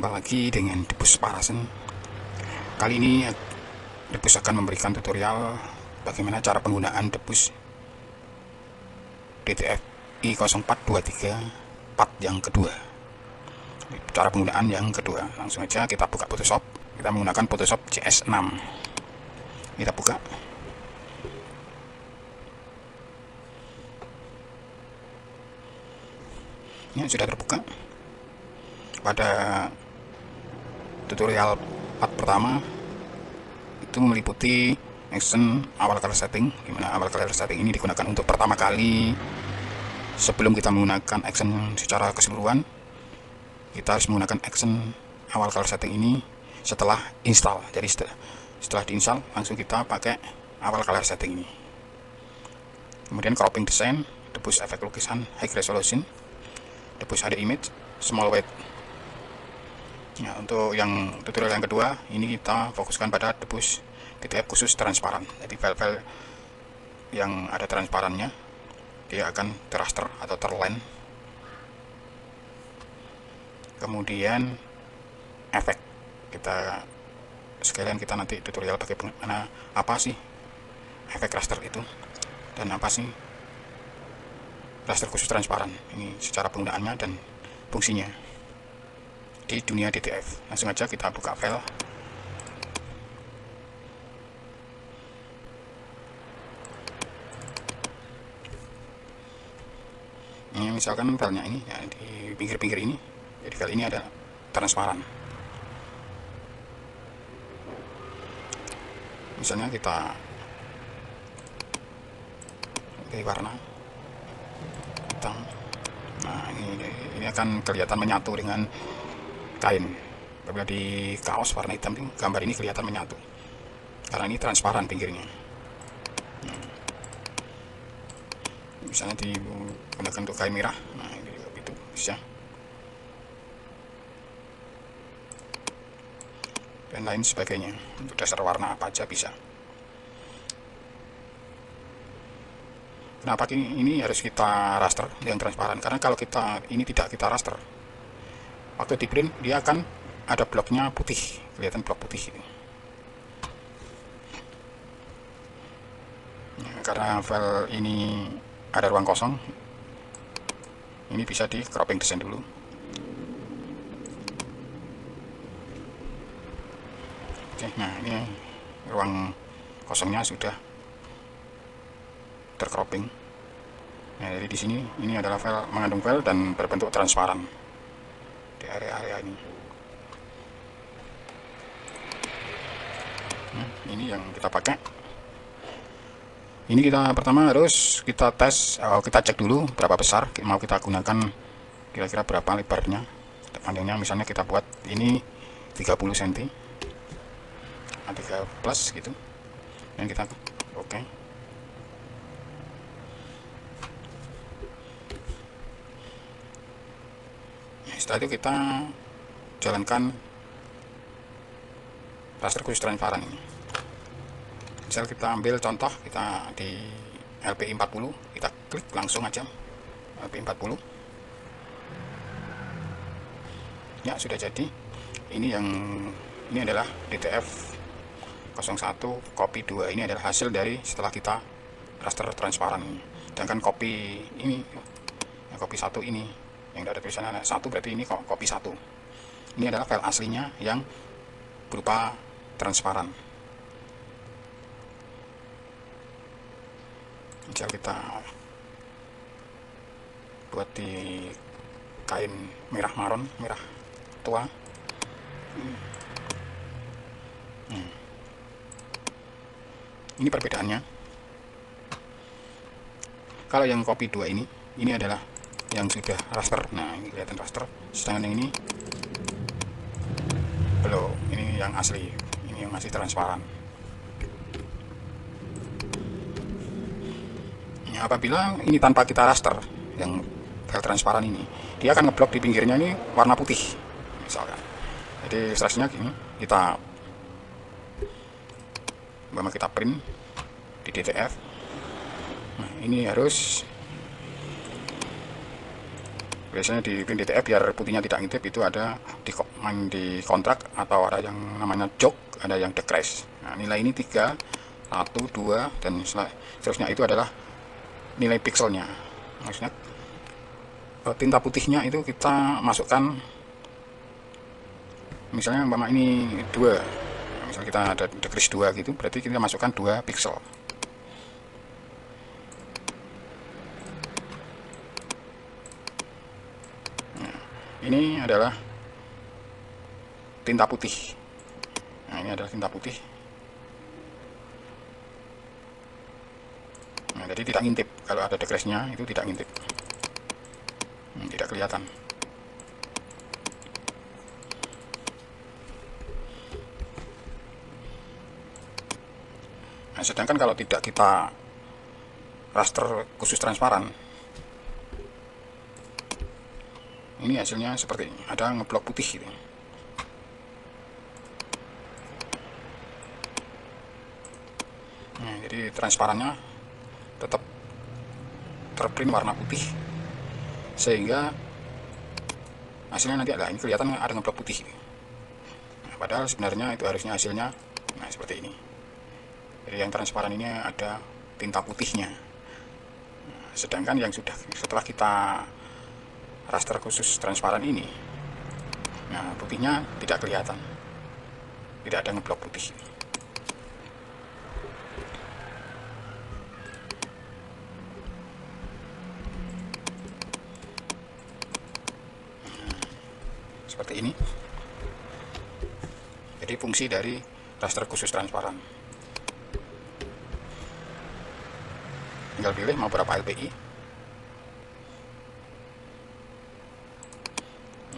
Jumpa lagi dengan Debus Parasen. Kali ini Debus akan memberikan tutorial bagaimana cara penggunaan Debus DTF I0423 part yang kedua. Cara penggunaan yang kedua. Langsung aja kita buka Photoshop. Kita menggunakan Photoshop CS6. Kita buka. Ini sudah terbuka. Pada tutorial part pertama itu meliputi action awal color setting, dimana awal color setting ini digunakan untuk pertama kali. Sebelum kita menggunakan action secara keseluruhan, kita harus menggunakan action awal color setting ini setelah install. Jadi setelah diinstal langsung kita pakai awal color setting ini. Kemudian cropping design, Debus efek lukisan high resolution, Debus HD image small weight. Nah, untuk yang tutorial yang kedua ini kita fokuskan pada Debus DTF khusus transparan. Jadi file-file yang ada transparannya dia akan teraster atau terlen. Kemudian efek, kita sekalian kita nanti tutorial bagaimana apa sih efek raster itu dan apa sih raster khusus transparan ini secara penggunaannya dan fungsinya di dunia DTF. Langsung aja kita buka file. Ini misalkan filenya ini ya, di pinggir-pinggir ini. Jadi file ini ada transparan. Misalnya kita pilih warna hitam. Nah, ini akan kelihatan menyatu dengan kain. Apabila di kaos warna hitam, gambar ini kelihatan menyatu karena ini transparan pinggirnya. Misalnya digunakan untuk kain merah, nah ini juga itu bisa, dan lain sebagainya. Untuk dasar warna apa aja bisa. Kenapa ini harus kita raster yang transparan? Karena kalau ini tidak kita raster, waktu di print dia akan ada bloknya putih, kelihatan blok putih ini. Karena file ini ada ruang kosong, ini bisa di cropping design dulu. Oke, nah ini ruang kosongnya sudah tercropping. Nah, jadi di sini ini adalah file mengandung file dan berbentuk transparan di area-area ini. Nah, ini yang kita pakai. Ini kita pertama harus kita tes, kita cek dulu berapa besar mau kita gunakan, kira-kira berapa lebarnya, panjangnya. Misalnya kita buat ini 30 cm, 3 plus gitu, dan kita oke. Setelah itu kita jalankan raster khusus transparan ini. Misal kita ambil contoh, kita di LP40, kita klik langsung aja LP40. Ya, sudah jadi. Ini adalah DTF 01 copy 2. Ini adalah hasil dari setelah kita raster transparan ini. Sedangkan copy ini, ya, copy 1 ini yang ada tulisannya 1, berarti ini copy 1. Ini adalah file aslinya yang berupa transparan. Misal kita buat di kain merah maron, merah tua. Ini perbedaannya. Kalau yang copy 2 ini adalah yang sudah raster. Nah, ini kelihatan raster. Sedangkan yang ini belum. Ini yang asli. Ini yang masih transparan. Ya, apabila ini tanpa kita raster, yang file transparan ini, dia akan ngeblok di pinggirnya ini warna putih, misalkan. Jadi instruksinya gini, kita print di DTF. Nah, ini harus Biasanya di print DTF biar putihnya tidak ngintip itu ada di kontrak, atau ada yang namanya jog, ada yang decrease. Nah, nilai ini 3, 1, 2 dan seterusnya itu adalah nilai pixelnya. Maksudnya tinta putihnya itu kita masukkan, misalnya umpama ini 2, misal kita ada decrease 2 gitu, berarti kita masukkan 2 pixel. Ini adalah tinta putih. Nah, ini adalah tinta putih. Nah, jadi tidak ngintip. Kalau ada decrease-nya itu tidak ngintip. Tidak kelihatan. Nah, sedangkan kalau tidak kita raster khusus transparan, ini hasilnya seperti ini, ada ngeblok putih gitu. Nah, jadi transparannya tetap terprint warna putih, sehingga hasilnya nanti ini kelihatan ada ngeblok putih gitu. Nah, padahal sebenarnya itu harusnya hasilnya nah seperti ini. Jadi yang transparan ini ada tinta putihnya. Nah, sedangkan yang sudah setelah kita raster khusus transparan ini, nah putihnya tidak kelihatan, tidak ada ngeblok putih. Seperti ini. Jadi fungsi dari raster khusus transparan, tinggal pilih mau berapa LPI.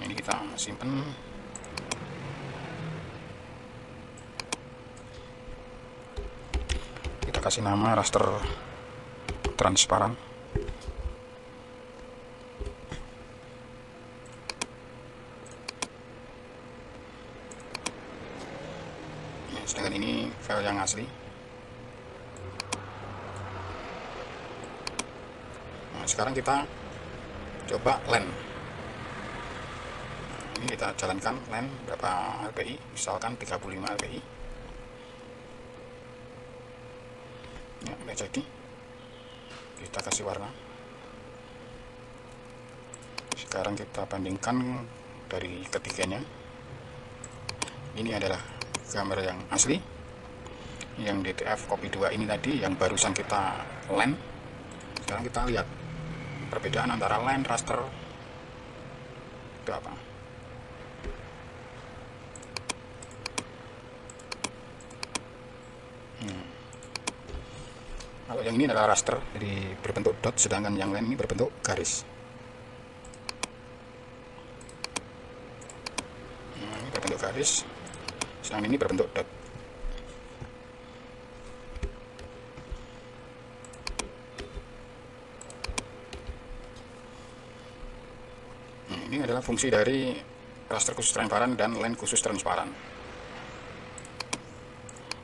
Ini kita simpen. Kita kasih nama raster transparan. Sedangkan ini file yang asli. Nah, sekarang kita coba len. Ini kita jalankan len berapa LPI, misalkan 35 LPI. Ya, udah jadi. Kita kasih warna. Sekarang kita bandingkan dari ketiganya. Ini adalah gambar yang asli. Yang DTF copy 2 ini tadi yang barusan kita len. Sekarang kita lihat perbedaan antara len raster itu apa. Kalau yang ini adalah raster, jadi berbentuk dot, sedangkan yang lain ini berbentuk garis. Ini berbentuk garis, sedangkan ini berbentuk dot. Ini adalah fungsi dari raster khusus transparan dan len khusus transparan.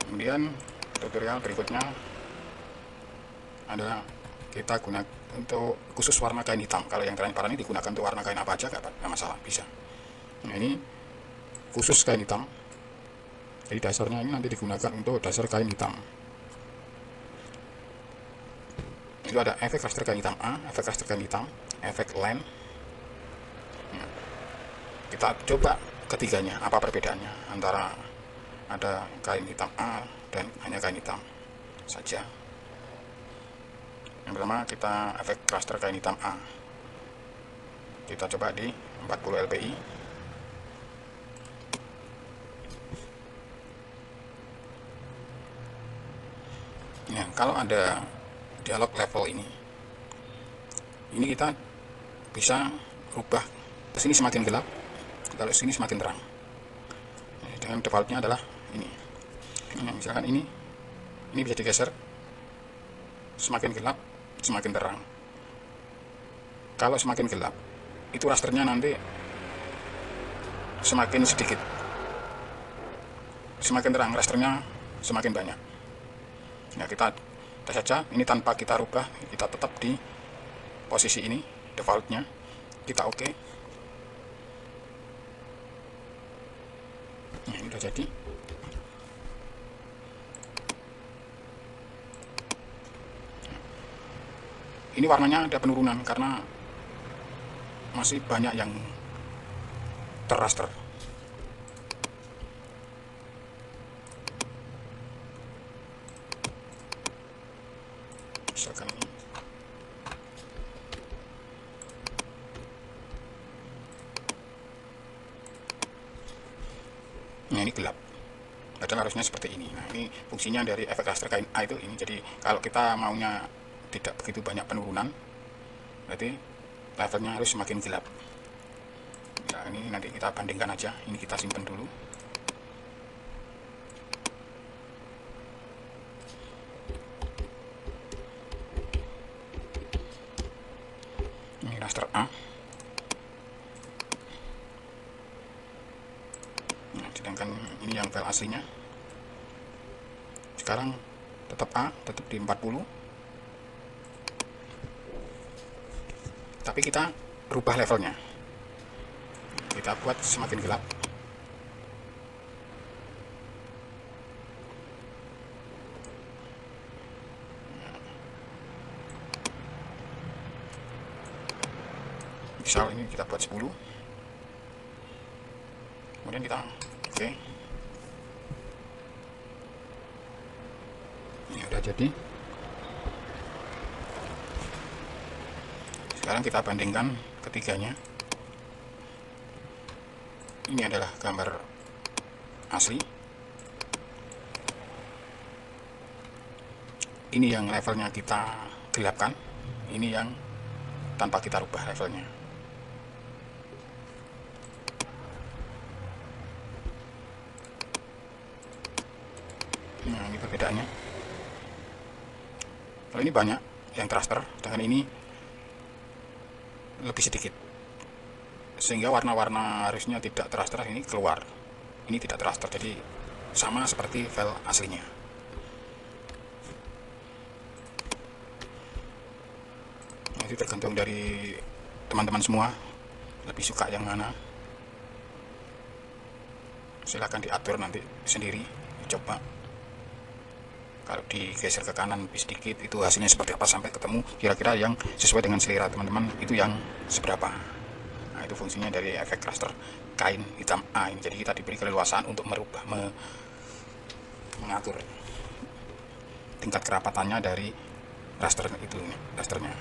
Kemudian tutorial berikutnya adalah kita gunakan untuk khusus warna kain hitam. Kalau yang transparan ini digunakan untuk warna kain apa aja nggak masalah, bisa. Nah, ini khusus kain hitam. Jadi dasarnya ini nanti digunakan untuk dasar kain hitam. Itu ada efek raster kain hitam A, efek raster kain hitam, efek len. Nah, kita coba ketiganya, apa perbedaannya antara ada kain hitam A dan hanya kain hitam saja. Yang pertama kita efek raster kain hitam A, kita coba di 40 LPI. Nah, kalau ada dialog level ini kita bisa rubah ke sini semakin gelap, kalau sini semakin terang. Dengan defaultnya adalah ini. Nah, misalkan ini bisa digeser, semakin gelap semakin terang. Kalau semakin gelap itu rasternya nanti semakin sedikit, semakin terang rasternya semakin banyak. Nah, kita tes saja ini tanpa kita rubah, kita tetap di posisi ini defaultnya. kita oke. Nah, ini udah jadi. Ini warnanya ada penurunan karena masih banyak yang terraster. Misalkan ini. Nah, ini gelap. Padahal harusnya seperti ini. Nah, ini fungsinya dari efek raster kain A itu ini. Jadi kalau kita maunya tidak begitu banyak penurunan, berarti levelnya harus semakin gelap. Nah, ini nanti kita bandingkan aja. Ini kita simpan dulu. Ini raster A. Nah, sedangkan ini yang file aslinya. Sekarang tetap A, tetap di 40. Tapi kita rubah levelnya. Kita buat semakin gelap. Misal ini kita buat 10. Kemudian kita oke. Ini udah jadi. Sekarang kita bandingkan ketiganya. Ini adalah gambar asli. Ini yang levelnya kita gelapkan. Ini yang tanpa kita rubah levelnya. Nah, ini perbedaannya. Kalau ini banyak yang thruster, sedangkan ini lebih sedikit. Sehingga warna-warna harusnya tidak thruster ini keluar. Ini tidak thruster, jadi sama seperti file aslinya. Nah, itu tergantung dari teman-teman semua lebih suka yang mana. Silahkan diatur nanti sendiri, coba. Kalau digeser ke kanan lebih sedikit, itu hasilnya seperti apa sampai ketemu kira-kira yang sesuai dengan selera teman-teman itu yang seberapa. Nah, itu fungsinya dari efek raster kain hitam A ini. Jadi kita diberi keleluasaan untuk merubah, mengatur tingkat kerapatannya dari raster itu, rasternya.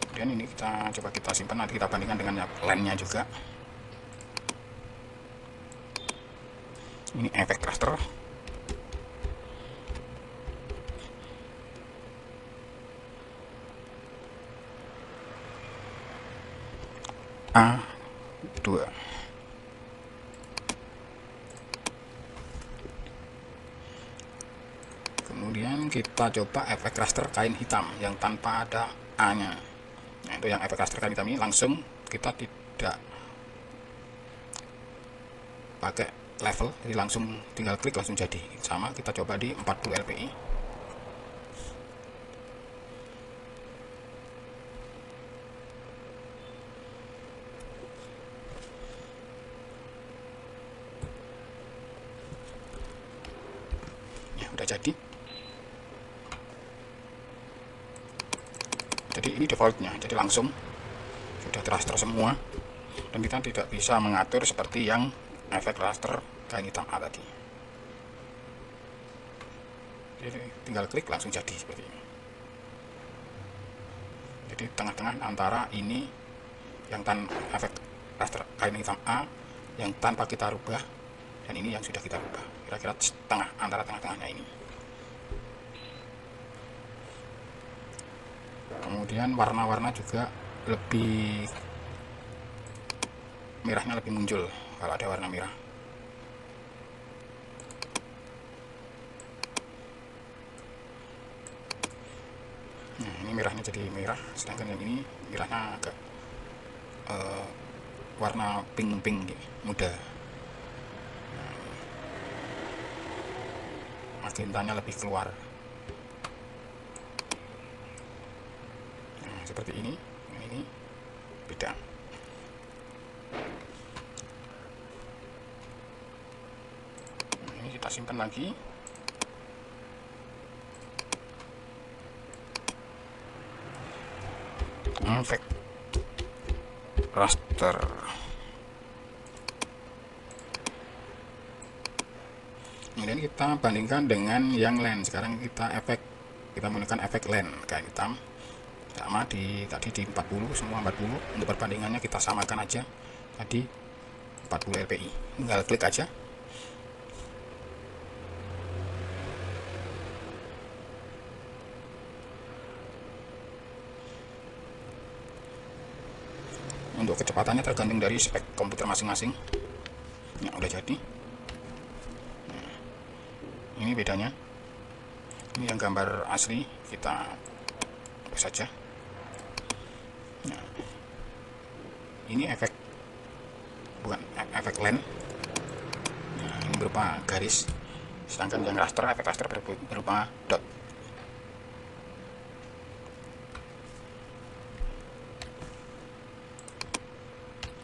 Kemudian ini kita coba kita simpan, nanti kita bandingkan dengan lainnya juga. Ini efek raster. A2. Kemudian kita coba efek raster kain hitam yang tanpa ada A-nya. Nah, itu yang efek raster kain hitam ini langsung kita tidak pakai level, jadi langsung tinggal klik langsung jadi. Sama kita coba di 40 LPI. Ya, udah jadi. Jadi ini defaultnya, jadi langsung sudah thruster semua, dan kita tidak bisa mengatur seperti yang efek raster kain hitam A tadi. Jadi tinggal klik langsung jadi seperti ini. Jadi tengah-tengah antara ini yang efek raster kain hitam A yang tanpa kita rubah, dan ini yang sudah kita rubah. Kira-kira tengah, antara tengah-tengahnya ini. Kemudian warna-warna juga lebih merahnya lebih muncul kalau ada warna merah. Nah, ini merahnya jadi merah, sedangkan yang ini merahnya agak warna pink-pink muda. Nah, magentanya lebih keluar. seperti ini. Ini beda. Ini kita simpan lagi. Efek raster. Kemudian kita bandingkan dengan yang lain. Sekarang kita menggunakan efek land kayak hitam, sama tadi di 40, semua 40. Untuk perbandingannya kita samakan aja tadi 40 RPI, tinggal klik aja. Untuk kecepatannya tergantung dari spek komputer masing-masing. Nah, udah jadi. Nah, ini bedanya. Ini yang gambar asli, kita hapus saja. Nah, ini bukan efek land. Nah, ini berupa garis, sedangkan yang raster, efek raster berupa dot.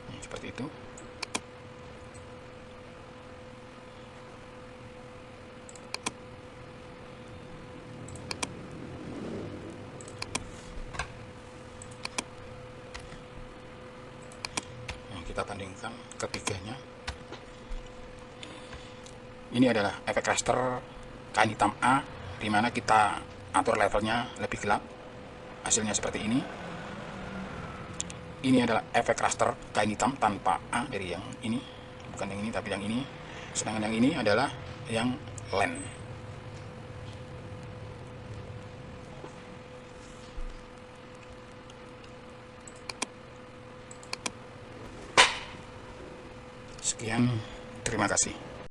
Nah, seperti itu. Kita bandingkan ketiganya. Ini adalah efek raster kain hitam A, dimana kita atur levelnya lebih gelap, hasilnya seperti ini. Ini adalah efek raster kain hitam tanpa A dari yang ini, bukan yang ini tapi yang ini. Sedangkan yang ini adalah yang land. Sekian, terima kasih.